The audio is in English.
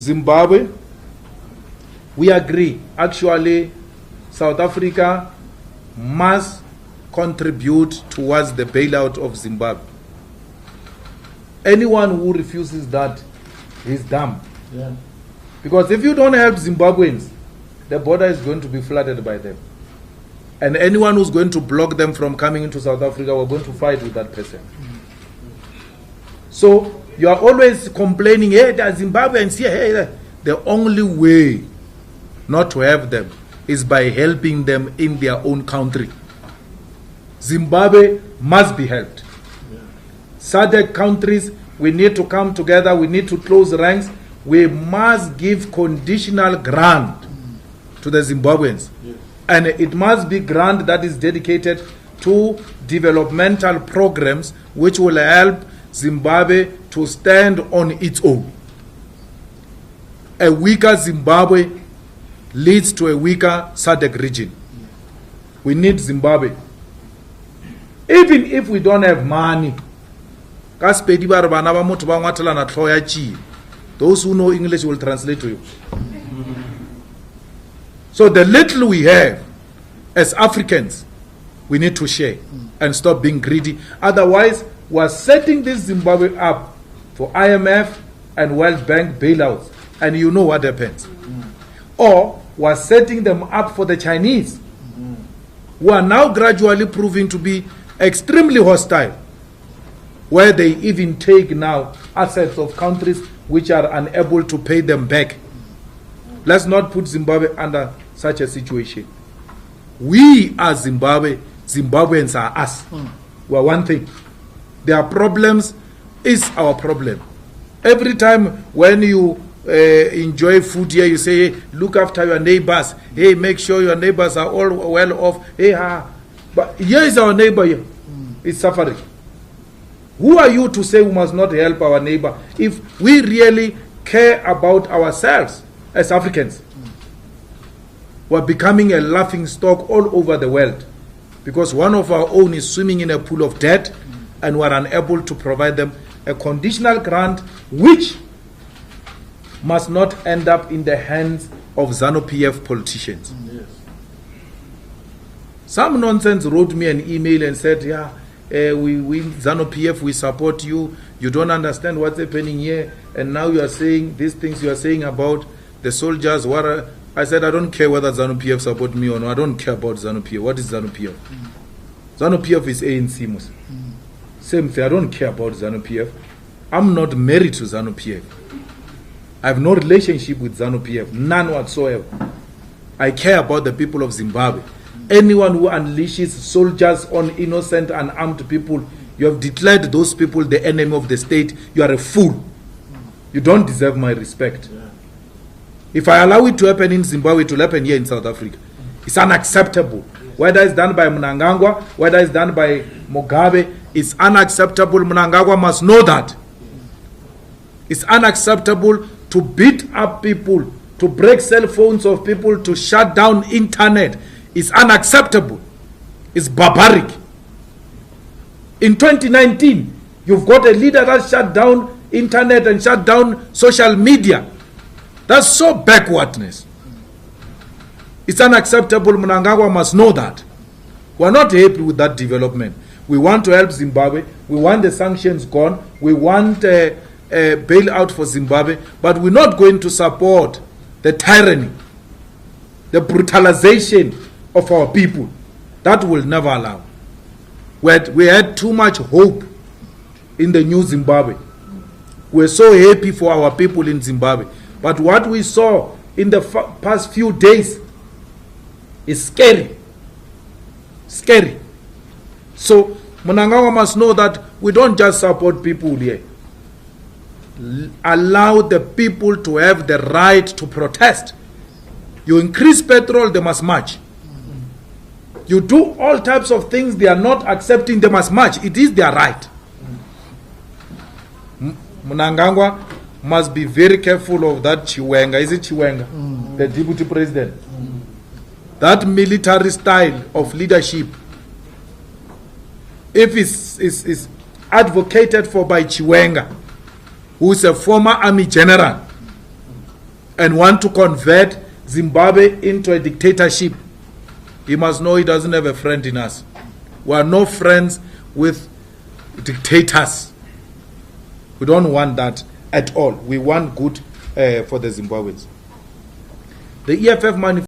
Zimbabwe, we agree. Actually, South Africa must contribute towards the bailout of Zimbabwe. Anyone who refuses that is dumb. Yeah. Because if you don't help Zimbabweans, the border is going to be flooded by them. And anyone who's going to block them from coming into South Africa, we're going to fight with that person. So you are always complaining, hey, there are Zimbabweans here. Hey. The only way not to have them is by helping them in their own country. Zimbabwe must be helped. Yeah. SADC countries, we need to come together, we need to close ranks. We must give conditional grant to the Zimbabweans. Yes. And it must be grant that is dedicated to developmental programs which will help Zimbabwe to stand on its own. A weaker Zimbabwe leads to a weaker SADC region. We need Zimbabwe. Even if we don't have money, those who know English will translate to you. So the little we have as Africans, we need to share and stop being greedy. Otherwise, we're setting this Zimbabwe up for IMF and World Bank bailouts. And you know what happens. Or we're setting them up for the Chinese, who are now gradually proving to be extremely hostile, where they even take now assets of countries which are unable to pay them back. Let's not put Zimbabwe under such a situation. We are Zimbabwe, Zimbabweans are us. We are one thing. Their problems is our problem. Every time when you enjoy food here, you say, hey, look after your neighbors. Hey, make sure your neighbors are all well off. Hey, but here is our neighbor here. Is suffering. Who are you to say we must not help our neighbor if we really care about ourselves as Africans? We're becoming a laughing stock all over the world because one of our own is swimming in a pool of debt and we're unable to provide them a conditional grant which must not end up in the hands of ZANU-PF politicians. Yes. Some nonsense wrote me an email and said, yeah, we ZANU-PF, we support you. You don't understand what's happening here. And now you are saying these things you are saying about the soldiers. I said, I don't care whether ZANU-PF support me or not. I don't care about ZANU-PF. What is ZANU-PF? ZANU-PF is ANC. Same thing. I don't care about ZANU-PF. I'm not married to ZANU-PF. I have no relationship with ZANU-PF. None whatsoever. I care about the people of Zimbabwe. Anyone who unleashes soldiers on innocent and armed people, you have declared those people the enemy of the state. You are a fool. You don't deserve my respect. Yeah. If I allow it to happen in Zimbabwe, it will happen here in South Africa. It's unacceptable. Whether it's done by Mnangagwa, whether it's done by Mugabe, it's unacceptable. Mnangagwa must know that. It's unacceptable to beat up people, to break cell phones of people, to shut down internet. It's unacceptable. It's barbaric. In 2019, you've got a leader that shut down internet and shut down social media. That's so backwardness. It's unacceptable. Mnangagwa must know that. We're not happy with that development. We want to help Zimbabwe. We want the sanctions gone. We want a bailout for Zimbabwe. But we're not going to support the tyranny, the brutalization of our people. That will never allow. We had too much hope in the new Zimbabwe. We're so happy for our people in Zimbabwe. But what we saw in the past few days is scary. Scary. So Mnangagwa must know that we don't just support people here. Allow the people to have the right to protest. You increase petrol, they must march. You do all types of things they are not accepting, they must march. It is their right. Mnangagwa must be very careful of that Chiwenga. Is it Chiwenga? The deputy president. That military style of leadership, if it's advocated for by Chiwenga, who is a former army general, and want to convert Zimbabwe into a dictatorship, he must know he doesn't have a friend in us. We are no friends with dictators. We don't want that at all. We want good for the Zimbabweans. The EFF manifesto